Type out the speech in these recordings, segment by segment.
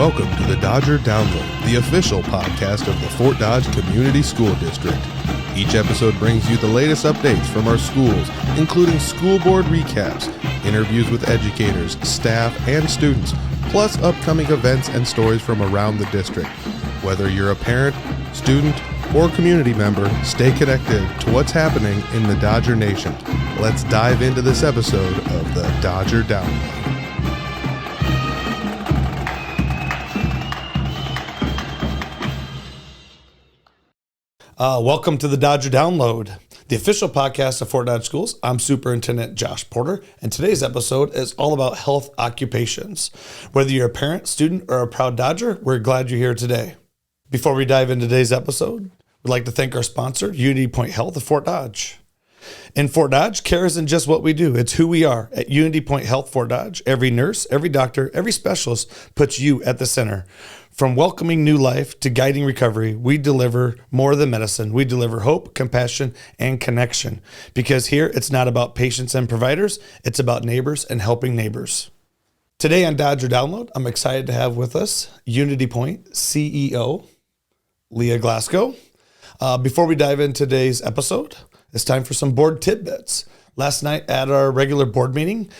Welcome to the Dodger Download, the official podcast of the Fort Dodge Community School District. Each episode brings you the latest updates from our schools, including school board recaps, interviews with educators, staff, and students, plus upcoming events and stories from around the district. Whether you're a parent, student, or community member, stay connected to what's happening in the Dodger Nation. Let's dive into this episode of the Dodger Download. Welcome to the Dodger Download, the official podcast of Fort Dodge Schools. I'm Superintendent Josh Porter, and today's episode is all about health occupations. Whether you're a parent, student, or a proud Dodger, we're glad you're here today. Before we dive into today's episode, we'd like to thank our sponsor, Unity Point Health of Fort Dodge. In Fort Dodge, care isn't just what we do, it's who we are. At Unity Point Health Fort Dodge, every nurse, every doctor, every specialist puts you at the center. From welcoming new life to guiding recovery, we deliver more than medicine. We deliver hope, compassion, and connection. Because here, it's not about patients and providers, it's about neighbors and helping neighbors. Today on Dodger Download, I'm excited to have with us Unity Point CEO, Leah Glasgo. Before we dive into today's episode, it's time for some board tidbits. Last night at our regular board meeting,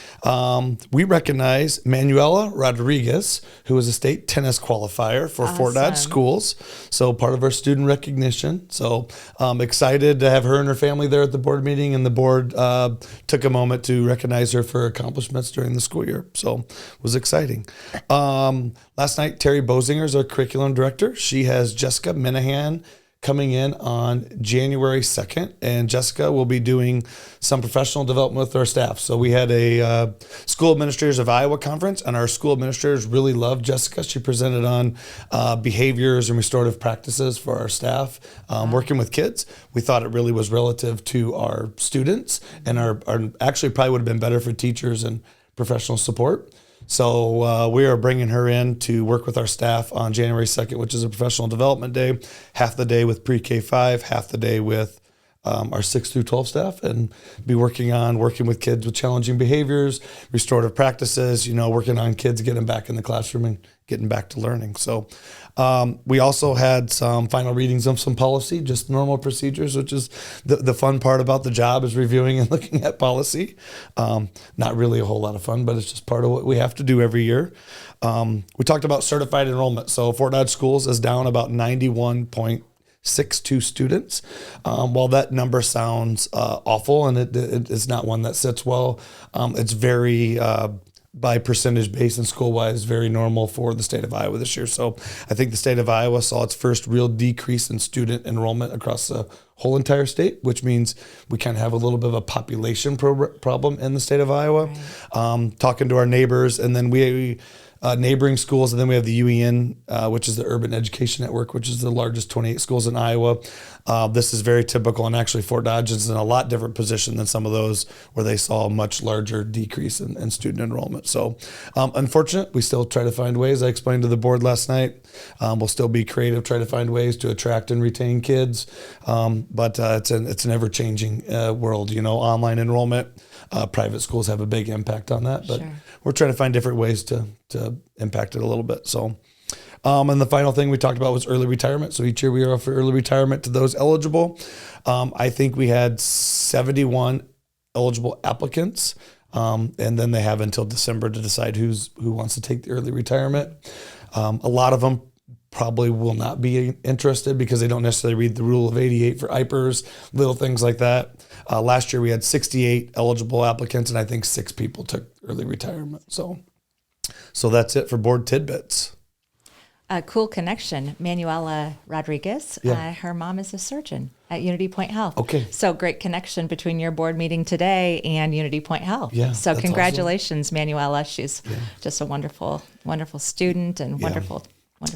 we recognized Manuela Rodriguez, who is a state tennis qualifier for Fort Dodge Schools. So part of our student recognition. So I'm excited to have her and her family there at the board meeting, and the board took a moment to recognize her for accomplishments during the school year. So it was exciting. Last night, Terry Bozinger is our curriculum director. She has Jessica Minahan coming in on January 2nd, and Jessica will be doing some professional development with our staff. So we had a School Administrators of Iowa conference, and our school administrators really loved Jessica. She presented on behaviors and restorative practices for our staff, working with kids. We thought it really was relative to our students, and our actually probably would have been better for teachers and professional support. So we are bringing her in to work with our staff on January 2nd, which is a professional development day, half the day with pre-K 5, half the day with our 6 through 12 staff, and be working with kids with challenging behaviors, restorative practices, working on kids getting back in the classroom and getting back to learning. So we also had some final readings of some policy, just normal procedures, which is the fun part about the job, is reviewing and looking at policy. Not really a whole lot of fun, but it's just part of what we have to do every year. We talked about certified enrollment. So Fort Dodge Schools is down about 91.62 students. While that number sounds awful, and it is not one that sits well, it's very by percentage base and school-wise, very normal for the state of Iowa this year. So I think the state of Iowa saw its first real decrease in student enrollment across the whole entire state, which means we kind of have a little bit of a population problem in the state of Iowa. Right. Talking to our neighbors, and then we neighboring schools, and then we have the UEN, which is the Urban Education Network, which is the largest 28 schools in Iowa. This is very typical, and actually Fort Dodge is in a lot different position than some of those where they saw a much larger decrease in student enrollment. So unfortunate, we still try to find ways. I explained to the board last night, we'll still be creative, try to find ways to attract and retain kids, but it's an ever-changing world. Online enrollment, private schools have a big impact on that, but sure, we're trying to find different ways to impact it a little bit. So, and the final thing we talked about was early retirement. So each year we offer early retirement to those eligible. I think we had 71 eligible applicants, and then they have until December to decide who wants to take the early retirement. A lot of them probably will not be interested because they don't necessarily read the Rule of 88 for IPERS, little things like that. Last year we had 68 eligible applicants, and I think 6 people took early retirement. So that's it for board tidbits. A cool connection, Manuela Rodriguez. Yeah. Her mom is a surgeon at Unity Point Health. Okay. So great connection between your board meeting today and Unity Point Health. Yeah. So congratulations, awesome. Manuela. She's just a wonderful, wonderful student and wonderful.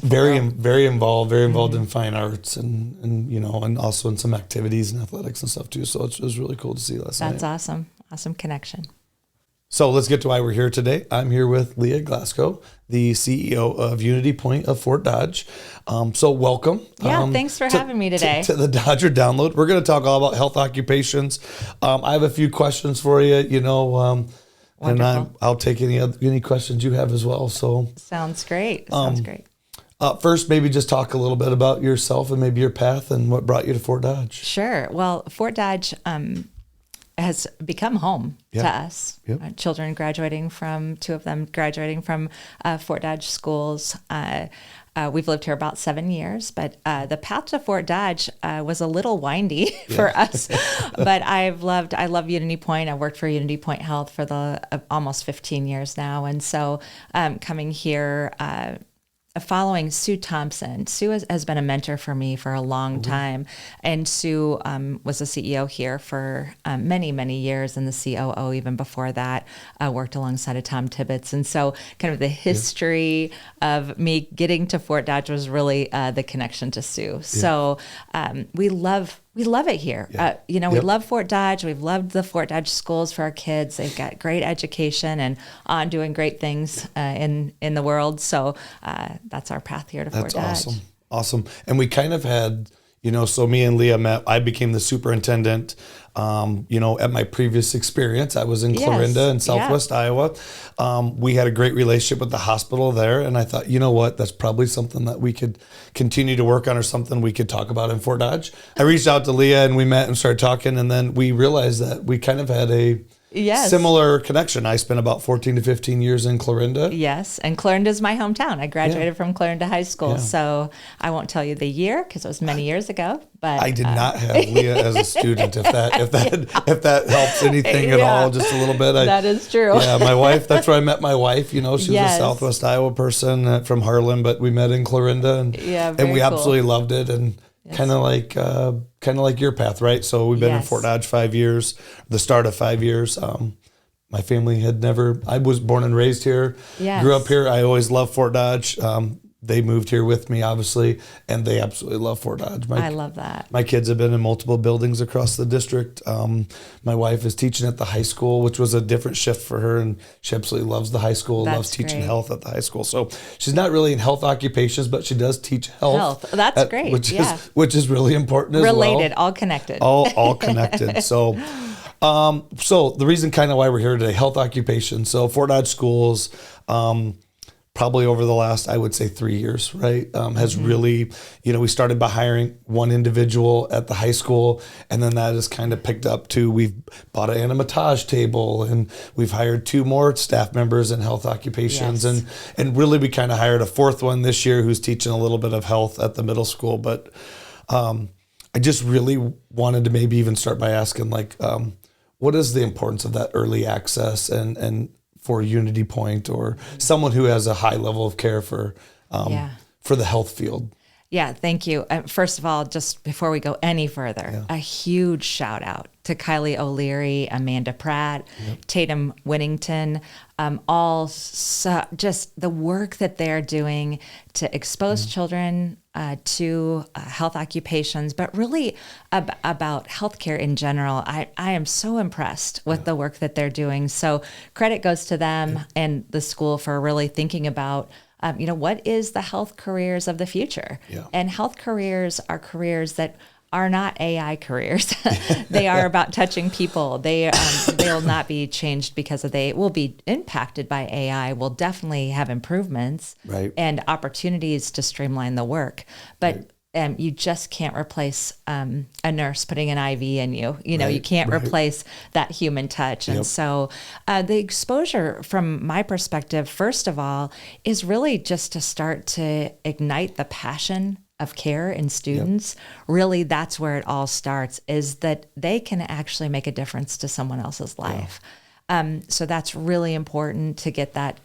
Very involved in fine arts and also in some activities and athletics and stuff too. So it was really cool to see last night. That's awesome. Awesome connection. So let's get to why we're here today. I'm here with Leah Glasgo, the CEO of Unity Point of Fort Dodge. So welcome. Yeah, thanks for having me today. To the Dodger Download. We're going to talk all about health occupations. I have a few questions for you. Wonderful. And I'll take any questions you have as well. So Sounds great. Sounds great. First, maybe just talk a little bit about yourself and maybe your path and what brought you to Fort Dodge. Sure. Well, Fort Dodge has become home to us. Yep. Children graduating from, two of them graduating from Fort Dodge schools. We've lived here about 7 years, but the path to Fort Dodge was a little windy for us. But I love Unity Point. I've worked for Unity Point Health for the almost 15 years now. And so coming here, following Sue Thompson. Sue has been a mentor for me for a long time. And Sue was the CEO here for many, many years, and the COO even before that, worked alongside of Tom Tidbits. And so kind of the history of me getting to Fort Dodge was really the connection to Sue. So we love it here. We love Fort Dodge. We've loved the Fort Dodge schools for our kids. They've got great education and on doing great things in the world. So that's our path here to Fort Dodge. That's awesome. And we kind of had, so me and Leah met. I became the superintendent. At my previous experience, I was in Clarinda in Southwest Iowa. We had a great relationship with the hospital there. And I thought, you know what, that's probably something that we could continue to work on or something we could talk about in Fort Dodge. I reached out to Leah and we met and started talking. And then we realized that we kind of had a similar connection. I spent about 14 to 15 years in Clarinda. Yes, and Clarinda is my hometown. I graduated from Clarinda High School, so I won't tell you the year because it was many years ago. But I did not have Leah as a student. If that helps anything at all, just a little bit. That is true. Yeah, my wife. That's where I met my wife. She was a Southwest Iowa person from Harlan, but we met in Clarinda, and we absolutely loved it. And kind of like your path, right? So we've been in Fort Dodge 5 years, the start of 5 years. My family I was born and raised here, grew up here. I always loved Fort Dodge. They moved here with me, obviously, and they absolutely love Fort Dodge. I love that. My kids have been in multiple buildings across the district. My wife is teaching at the high school, which was a different shift for her, and she absolutely loves the high school, loves teaching health at the high school. So she's not really in health occupations, but she does teach health. That's great. Which is really important as well. Related, all connected. All connected. So the reason kind of why we're here today, health occupations. So Fort Dodge schools, probably over the last, I would say 3 years, right, has really, we started by hiring one individual at the high school, and then that has kind of picked up to, we've bought an animatage table, and we've hired 2 more staff members in health occupations, and really we kind of hired a 4th one this year who's teaching a little bit of health at the middle school. But I just really wanted to maybe even start by asking, what is the importance of that early access and for Unity Point or someone who has a high level of care for the health field? Yeah, thank you. First of all, just before we go any further, a huge shout out to Kylie O'Leary, Amanda Pratt, Tatum Winnington, just the work that they're doing to expose children to health occupations, but really about healthcare in general. I am so impressed with the work that they're doing. So credit goes to them and the school for really thinking about what is the health careers of the future? And health careers are careers that are not AI careers. They are about touching people. They will not be changed because they will be impacted by AI. Will definitely have improvements and opportunities to streamline the work. But you just can't replace a nurse putting an IV in you. You can't replace that human touch. And so the exposure from my perspective, first of all, is really just to start to ignite the passion of care in students. Really, that's where it all starts, is that they can actually make a difference to someone else's life. So that's really important to get that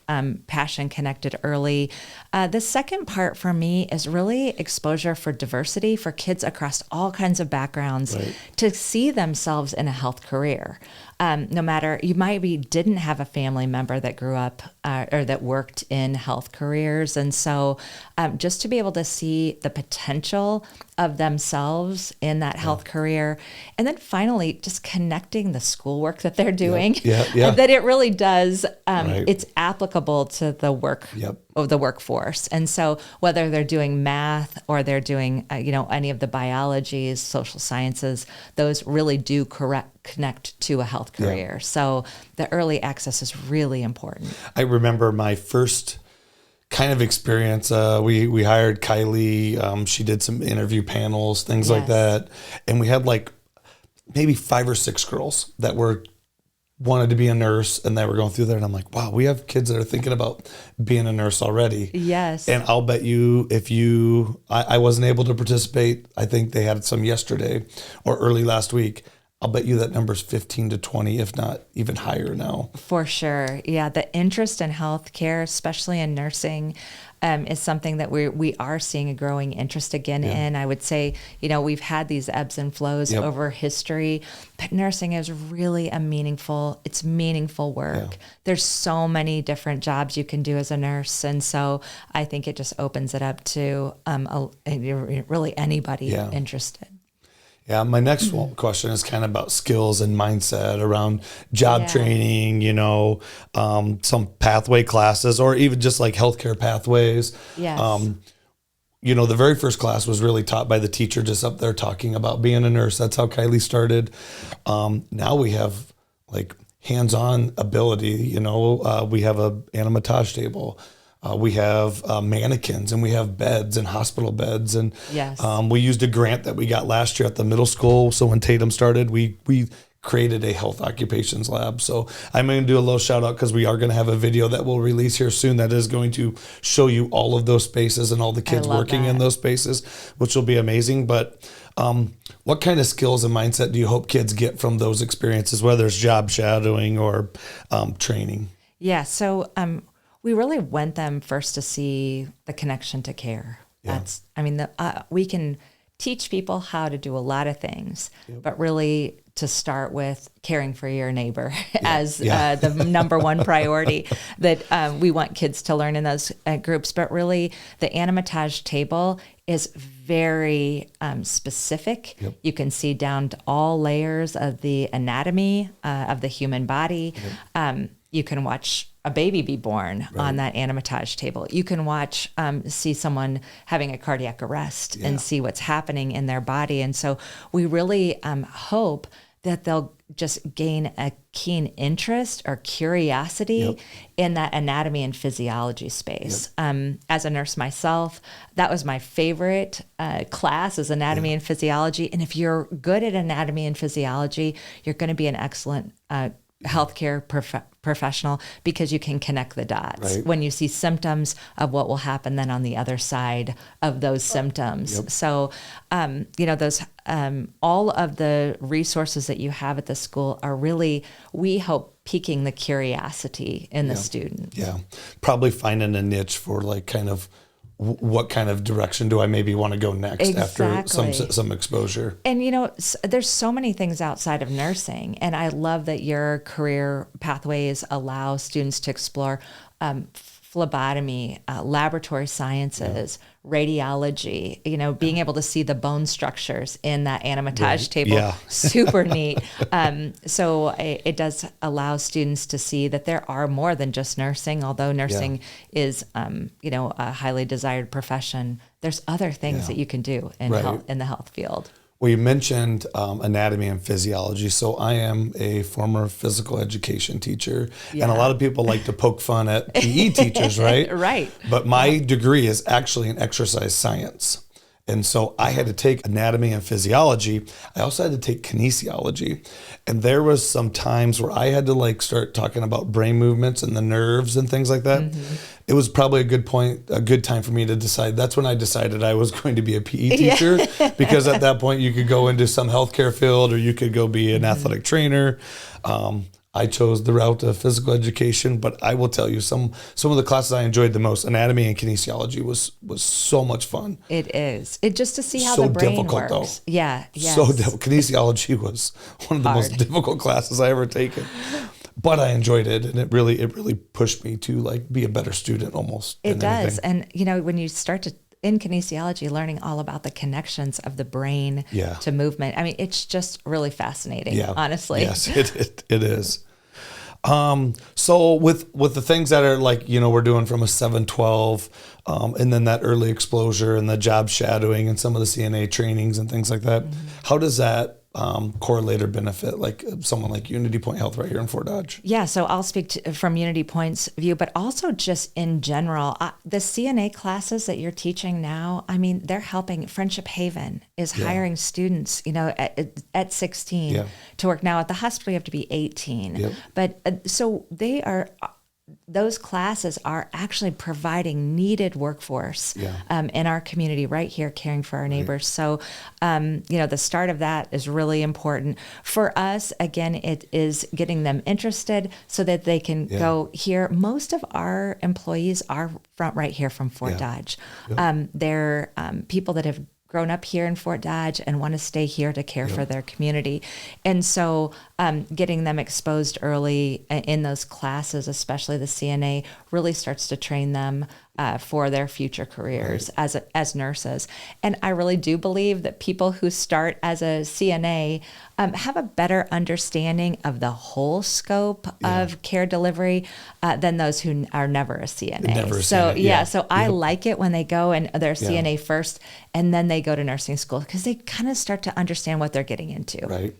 passion connected early. The second part for me is really exposure for diversity for kids across all kinds of backgrounds to see themselves in a health career. No matter, you didn't have a family member that grew up or that worked in health careers. And so just to be able to see the potential of themselves in that health career. And then finally, just connecting the schoolwork that they're doing Yeah. that it really does. Right. It's applicable to the of the workforce. And so whether they're doing math or they're doing, any of the biologies, social sciences, those really do connect to a health career. So the early access is really important. I remember my first kind of experience. We hired Kylie. She did some interview panels, things like that. And we had like maybe 5 or 6 girls that wanted to be a nurse, and they were going through there. And I'm like, wow, we have kids that are thinking about being a nurse already. Yes. And I'll bet you, I wasn't able to participate. I think they had some yesterday or early last week. I'll bet you that number's 15 to 20, if not even higher now. For sure. Yeah. The interest in healthcare, especially in nursing, is something that we are seeing a growing interest again in. I would say, we've had these ebbs and flows over history, but nursing is really meaningful work. Yeah. There's so many different jobs you can do as a nurse. And so I think it just opens it up to really anybody interested. Yeah, my next question is kind of about skills and mindset around job training, some pathway classes, or even just like healthcare pathways. Yes. The very first class was really taught by the teacher just up there talking about being a nurse. That's how Kylie started. Now we have like hands-on ability, we have a animatage table. We have mannequins, and we have beds and hospital beds. And we used a grant that we got last year at the middle school. So when Tatum started, we created a health occupations lab. So I'm going to do a little shout out because we are going to have a video that we'll release here soon that is going to show you all of those spaces and all the kids working in those spaces, which will be amazing. But what kind of skills and mindset do you hope kids get from those experiences, whether it's job shadowing or training? Yeah. So, we really want them first to see the connection to care. Yeah. We can teach people how to do a lot of things, but really to start with caring for your neighbor as the number one priority that we want kids to learn in those groups. But really, the animatage table is very specific. Yep. You can see down to all layers of the anatomy of the human body. Yep. You can watch a baby be born on that animatage table. You can see someone having a cardiac arrest and see what's happening in their body. And so we really hope that they'll just gain a keen interest or curiosity in that anatomy and physiology space. As a nurse myself, that was my favorite class, is anatomy and physiology. And if you're good at anatomy and physiology, you're going to be an excellent healthcare professional, because you can connect the dots when you see symptoms of what will happen then on the other side of those symptoms. Yep. So, those all of the resources that you have at the school are really, we hope, piquing the curiosity in the student. Yeah, probably finding a niche for like kind of what kind of direction do I maybe want to go next after some exposure. And, there's so many things outside of nursing. And I love that your career pathways allow students to explore phlebotomy, laboratory sciences, radiology, being able to see the bone structures in that animatage table. Super neat. So it does allow students to see that there are more than just nursing, although nursing is, a highly desired profession. There's other things that you can do in the health field. Well, you mentioned anatomy and physiology. So I am a former physical education teacher, and a lot of people like to poke fun at PE teachers, right? Right. But my degree is actually in exercise science. And so I had to take anatomy and physiology. I also had to take kinesiology. And there was some times where I had to start talking about brain movements and the nerves and things like that. Mm-hmm. It was probably a good time for me to decide. That's when I decided I was going to be a PE teacher, because at that point you could go into some healthcare field, or you could go be an athletic trainer. I chose the route of physical education, but I will tell you some of the classes I enjoyed the most, anatomy and kinesiology, was so much fun. It is. Just to see how the brain difficult, works. Though. Yeah. Yes. So difficult. Kinesiology was one of the most difficult classes I ever taken. But I enjoyed it, and it really pushed me to be a better student almost. It does. And when you start to in kinesiology, learning all about the connections of the brain to movement. I mean, it's just really fascinating, honestly. Yes, it is. So with the things that are like, we're doing from a 7-12, and then that early exposure and the job shadowing and some of the CNA trainings and things like that, how does that correlate or benefit like someone like Unity Point Health right here in Fort Dodge? Yeah, so I'll speak from Unity Point's view, but also just in general, the CNA classes that you're teaching now, I mean, they're helping. Friendship Haven is hiring students, at 16 to work. Now at the hospital, you have to be 18, but so those classes are actually providing needed workforce in our community right here, caring for our neighbors. So, the start of that is really important. For us, again, it is getting them interested so that they can go here. Most of our employees are right here from Fort Dodge. They're people that have grown up here in Fort Dodge and want to stay here to care for their community. And so getting them exposed early in those classes, especially the CNA, really starts to train them for their future careers as nurses. And I really do believe that people who start as a CNA have a better understanding of the whole scope of care delivery than those who are never a CNA. So I like it when they go and they're CNA first and then they go to nursing school because they kind of start to understand what they're getting into. Right.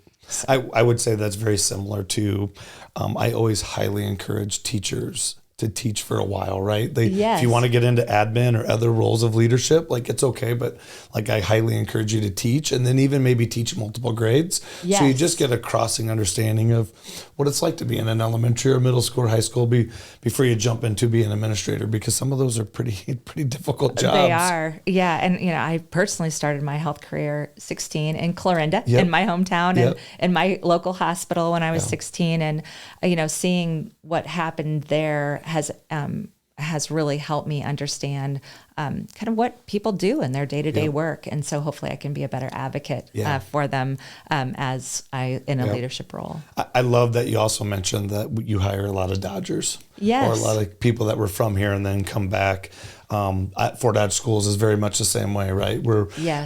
I would say that's very similar to, I always highly encourage teachers to teach for a while, right? If you want to get into admin or other roles of leadership, like it's okay, but like I highly encourage you to teach and then even maybe teach multiple grades. So you just get a crossing understanding of what it's like to be in an elementary or middle school or high school before you jump into being an administrator, because some of those are pretty difficult jobs. They are. Yeah. And, I personally started my health career 16 in Clarinda in my hometown and in my local hospital when I was 16. And, seeing what happened there has really helped me understand kind of what people do in their day-to-day work. And so hopefully I can be a better advocate for them in a leadership role. I love that you also mentioned that you hire a lot of Dodgers. Yes. Or a lot of people that were from here and then come back. Fort Dodge Schools is very much the same way, right?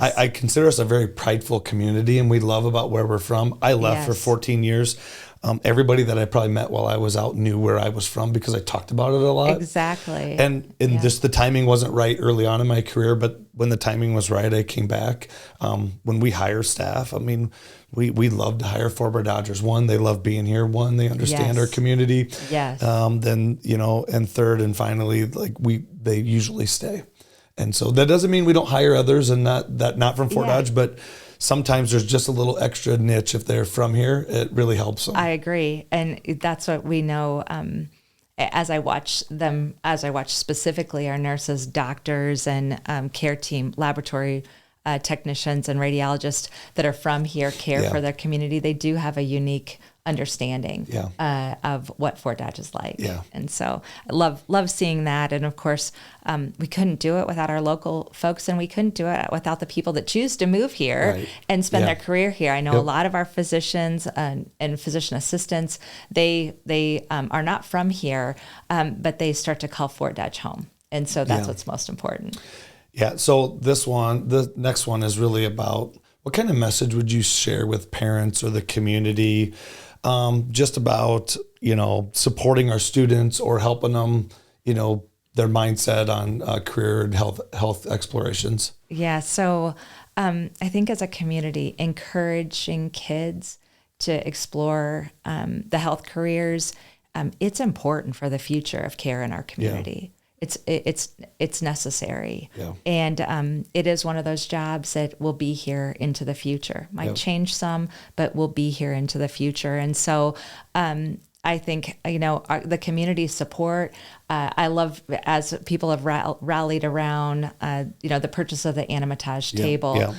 I consider us a very prideful community and we love about where we're from. I left for 14 years. Everybody that I probably met while I was out knew where I was from because I talked about it a lot. Exactly. And just the timing wasn't right early on in my career, but when the timing was right, I came back. When we hire staff, I mean, we love to hire former Dodgers. One, they love being here. One, they understand our community. Yes. Then, and third and finally, they usually stay. And so that doesn't mean we don't hire others and not from Fort Dodge, but sometimes there's just a little extra niche if they're from here. It really helps them. I agree. And that's what we know as I watch specifically our nurses, doctors, and care team, laboratory technicians and radiologists that are from here, care for their community. They do have a unique understanding of what Fort Dodge is like. Yeah. And so I love seeing that. And of course, we couldn't do it without our local folks, and we couldn't do it without the people that choose to move here and spend their career here. I know a lot of our physicians and physician assistants, they are not from here, but they start to call Fort Dodge home. And so that's what's most important. Yeah. So the next one is really about what kind of message would you share with parents or the community, just about, supporting our students or helping them, their mindset on career and health explorations? Yeah. So I think as a community, encouraging kids to explore the health careers, it's important for the future of care in our community. It's necessary. And it is one of those jobs that will be here into the future. Might change some, but will be here into the future. And so I think, the community support, I love as people have rallied around, the purchase of the Animatage table.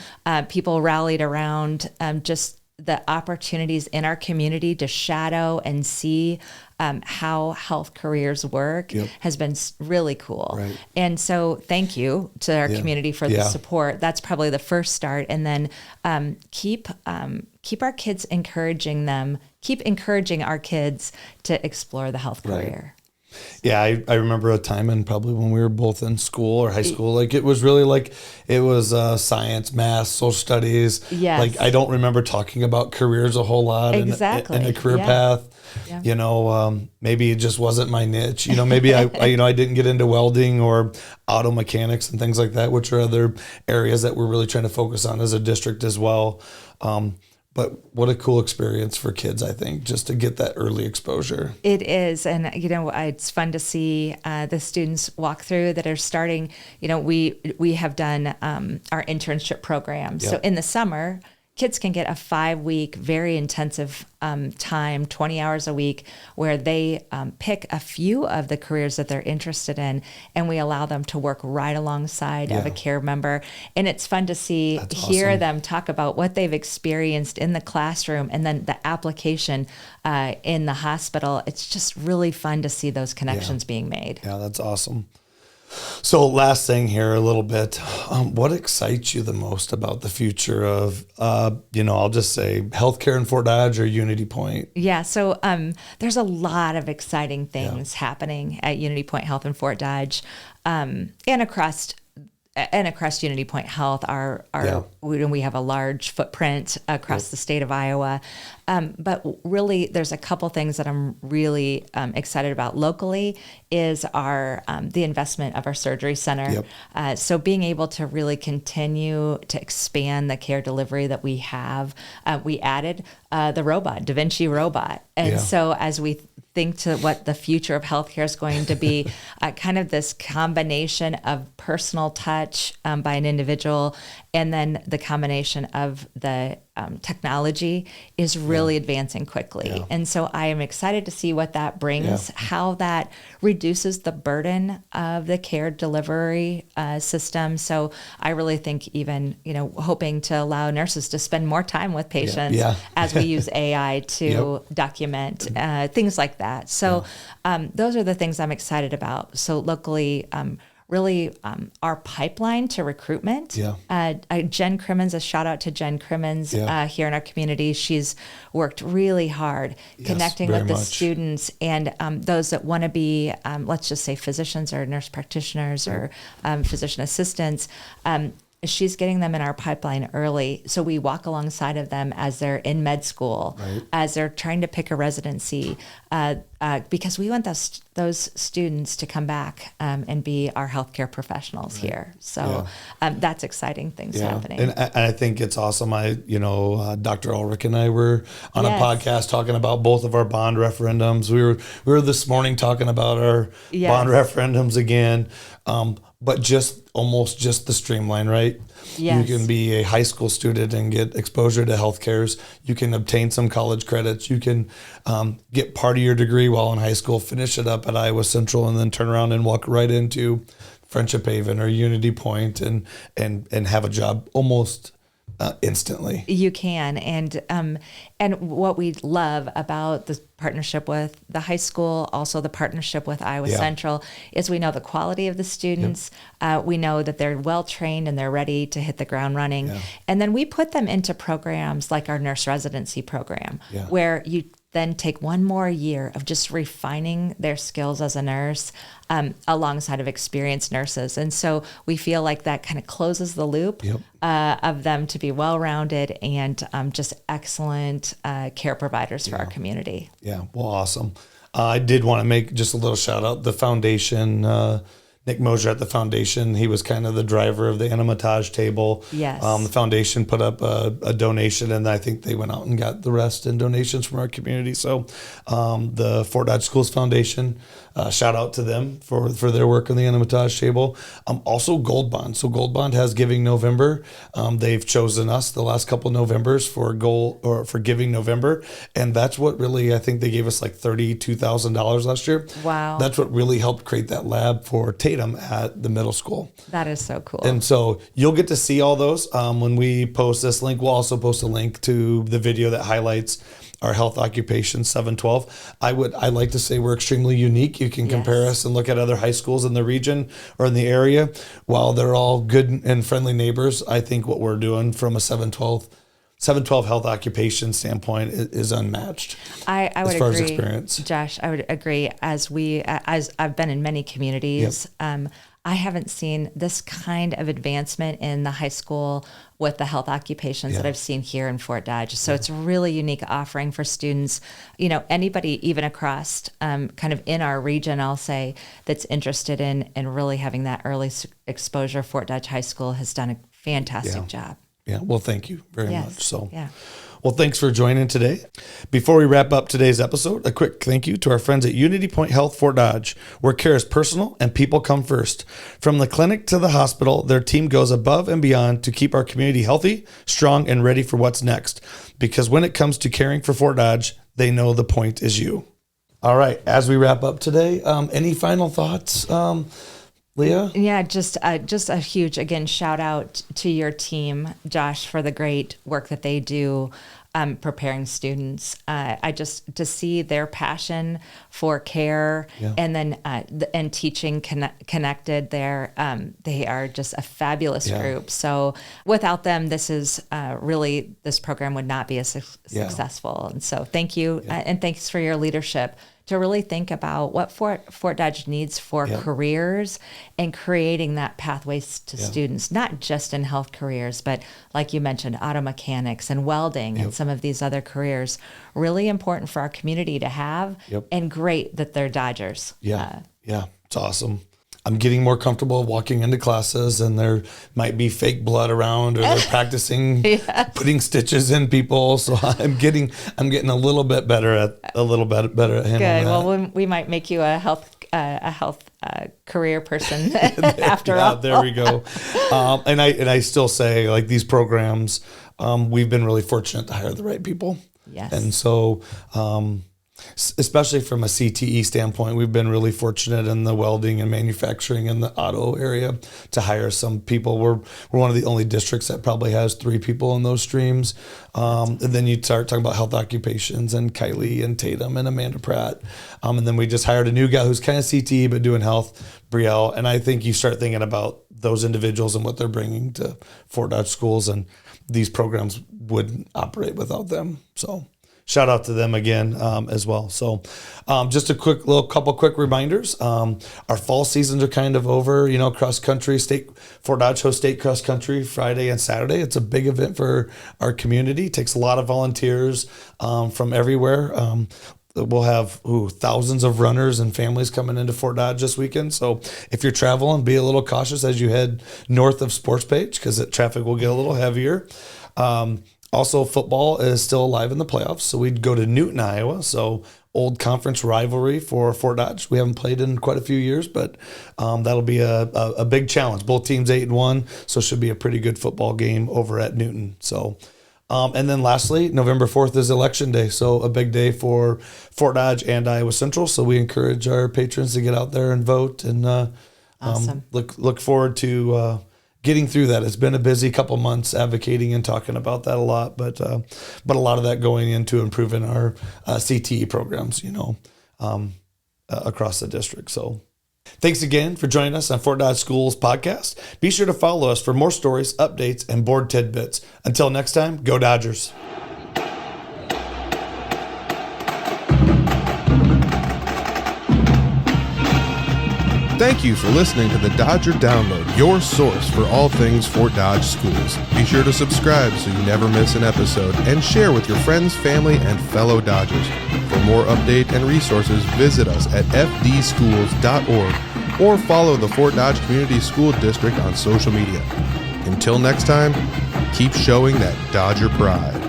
People rallied around just the opportunities in our community to shadow and see how health careers work has been really cool. Right. And so thank you to our community for the support. That's probably the first start. And then keep our kids keep encouraging our kids to explore the health career. Yeah, I remember a time, and probably when we were both in school or high school, like it was really like it was science, math, social studies. Yes. Like I don't remember talking about careers a whole lot Exactly. and a career Yeah. path. Yeah. You know, maybe it just wasn't my niche. You know, maybe I didn't get into welding or auto mechanics and things like that, which are other areas that we're really trying to focus on as a district as well. But what a cool experience for kids, I think, just to get that early exposure. It is. And, it's fun to see the students walk through that are starting. We have done our internship program. Yep. So in the summer, kids can get a 5-week, very intensive time, 20 hours a week, where they pick a few of the careers that they're interested in, and we allow them to work right alongside of a care member. And it's fun to hear awesome. them talk about what they've experienced in the classroom and then the application in the hospital. It's just really fun to see those connections being made. Yeah, that's awesome. So last thing here a little bit, what excites you the most about the future of, I'll just say healthcare in Fort Dodge or Unity Point? Yeah, so there's a lot of exciting things happening at Unity Point Health in Fort Dodge, and across Unity Point Health. We have a large footprint across the state of Iowa. But really, there's a couple things that I'm really excited about locally is the investment of our surgery center. Yep. So being able to really continue to expand the care delivery that we have, we added the robot, Da Vinci robot. And so as we think to what the future of healthcare is going to be, kind of this combination of personal touch by an individual, and then the combination of the technology is really advancing quickly. Yeah. And so I am excited to see what that brings, how that reduces the burden of the care delivery system. So I really think even, hoping to allow nurses to spend more time with patients as we use AI to document things like that. So those are the things I'm excited about. So locally, really our pipeline to recruitment. Jen Crimmins, a shout out to Jen Crimmins here in our community. She's worked really hard connecting with the students and those that want to be, let's just say physicians or nurse practitioners or physician assistants. She's getting them in our pipeline early. So we walk alongside of them as they're in med school, as they're trying to pick a residency, because we want those students to come back and be our healthcare professionals here. So that's exciting things happening. And I think it's awesome. Dr. Ulrich and I were on a podcast talking about both of our bond referendums. We were this morning talking about our bond referendums again. But almost just the streamline, right? Yes. You can be a high school student and get exposure to healthcares. You can obtain some college credits. You can get part of your degree while in high school, finish it up at Iowa Central, and then turn around and walk right into Friendship Haven or Unity Point and have a job almost instantly. You can. And what we love about the partnership with the high school, also the partnership with Iowa Central, is we know the quality of the students. We know that they're well trained and they're ready to hit the ground running. And then we put them into programs like our nurse residency program, where you then take one more year of just refining their skills as a nurse alongside of experienced nurses. And so we feel like that kind of closes the loop of them to be well-rounded and just excellent care providers for our community. Yeah, well, awesome. I did want to make just a little shout out. The foundation, Nick Mosier at the foundation, he was kind of the driver of the Anamatage table. Yes. The foundation put up a donation, and I think they went out and got the rest in donations from our community. So the Fort Dodge Schools Foundation, shout out to them for their work on the Anamatage table. Also Gold Bond. So Gold Bond has Giving November. They've chosen us the last couple of Novembers for Giving November. And that's what really, I think they gave us like $32,000 last year. Wow. That's what really helped create that lab for Tatum at the middle school. That is so cool. And so you'll get to see all those when we post this link. We'll also post a link to the video that highlights our health occupation 712. I like to say we're extremely unique. You can compare us and look at other high schools in the region or in the area. While they're all good and friendly neighbors, I think what we're doing from a 712 712 health occupation standpoint is unmatched. I would as far agree, as experience. Josh. I would agree. As I've been in many communities, I haven't seen this kind of advancement in the high school with the health occupations that I've seen here in Fort Dodge. So it's a really unique offering for students. Anybody even across kind of in our region, I'll say, that's interested in really having that early exposure. Fort Dodge High School has done a fantastic job. Yeah. Well, thank you very much. So, yeah. Well, thanks for joining today. Before we wrap up today's episode, a quick thank you to our friends at Unity Point Health Fort Dodge, where care is personal and people come first. From the clinic to the hospital, their team goes above and beyond to keep our community healthy, strong, and ready for what's next. Because when it comes to caring for Fort Dodge, they know the point is you. All right. As we wrap up today, any final thoughts, Leah? Yeah, just a huge, again, shout out to your team, Josh, for the great work that they do preparing students. To see their passion for care and then and teaching connected there. They are just a fabulous group. So without them, this program would not be as successful. And so thank you. And thanks for your leadership to really think about what Fort Dodge needs for careers and creating that pathways to students, not just in health careers, but like you mentioned, auto mechanics and welding and some of these other careers. Really important for our community to have, and great that they're Dodgers. It's awesome. I'm getting more comfortable walking into classes, and there might be fake blood around, or they're practicing putting stitches in people. So I'm getting a little bit better at handling Good. that. Well, we might make you a health career person after all. There we go. And I still say, like, these programs, we've been really fortunate to hire the right people. Yes. And so, especially from a CTE standpoint, we've been really fortunate in the welding and manufacturing and the auto area to hire some people. We're one of the only districts that probably has 3 people in those streams. And then you start talking about health occupations and Kylie and Tatum and Amanda Pratt. And then we just hired a new guy who's kind of CTE but doing health, Brielle. And I think you start thinking about those individuals and what they're bringing to Fort Dodge schools, and these programs wouldn't operate without them. So shout out to them again as well. So just a couple quick reminders. Our fall seasons are kind of over. Cross country, Fort Dodge hosts state cross country Friday and Saturday. It's a big event for our community. It takes a lot of volunteers from everywhere. We'll have thousands of runners and families coming into Fort Dodge this weekend. So if you're traveling, be a little cautious as you head north of Sports Page, because the traffic will get a little heavier. Also, football is still alive in the playoffs, so we'd go to Newton, Iowa. So old conference rivalry for Fort Dodge. We haven't played in quite a few years, but that'll be a big challenge. Both teams 8-1, so it should be a pretty good football game over at Newton. So, and then lastly, November 4th is Election Day, so a big day for Fort Dodge and Iowa Central. So we encourage our patrons to get out there and vote, and awesome. Look forward to getting through that. It's been a busy couple months advocating and talking about that a lot, but a lot of that going into improving our CTE programs, across the district. So thanks again for joining us on Fort Dodge Schools podcast. Be sure to follow us for more stories, updates, and board tidbits. Until next time, go Dodgers. Thank you for listening to the Dodger Download, your source for all things Fort Dodge schools. Be sure to subscribe so you never miss an episode, and share with your friends, family, and fellow Dodgers. For more update and resources, visit us at fdschools.org or follow the Fort Dodge Community School District on social media. Until next time, keep showing that Dodger pride.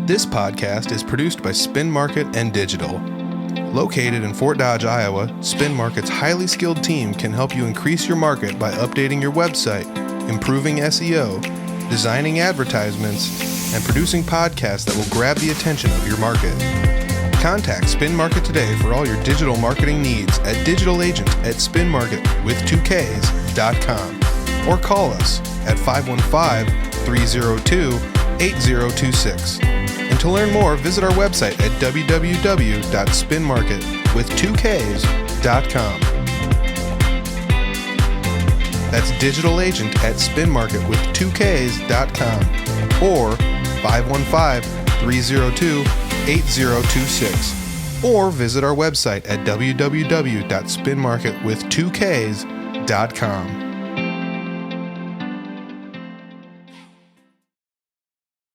This podcast is produced by Spin Market and Digital. Located in Fort Dodge, Iowa, Spin Market's highly skilled team can help you increase your market by updating your website, improving SEO, designing advertisements, and producing podcasts that will grab the attention of your market. Contact Spin Market today for all your digital marketing needs at digitalagent@spinmarket.com or call us at 515-302-8026. Until To learn more, visit our website at www.spinmarket.com. That's digital agent at spinmarket.com or 515-302-8026. Or visit our website at www.spinmarket.com.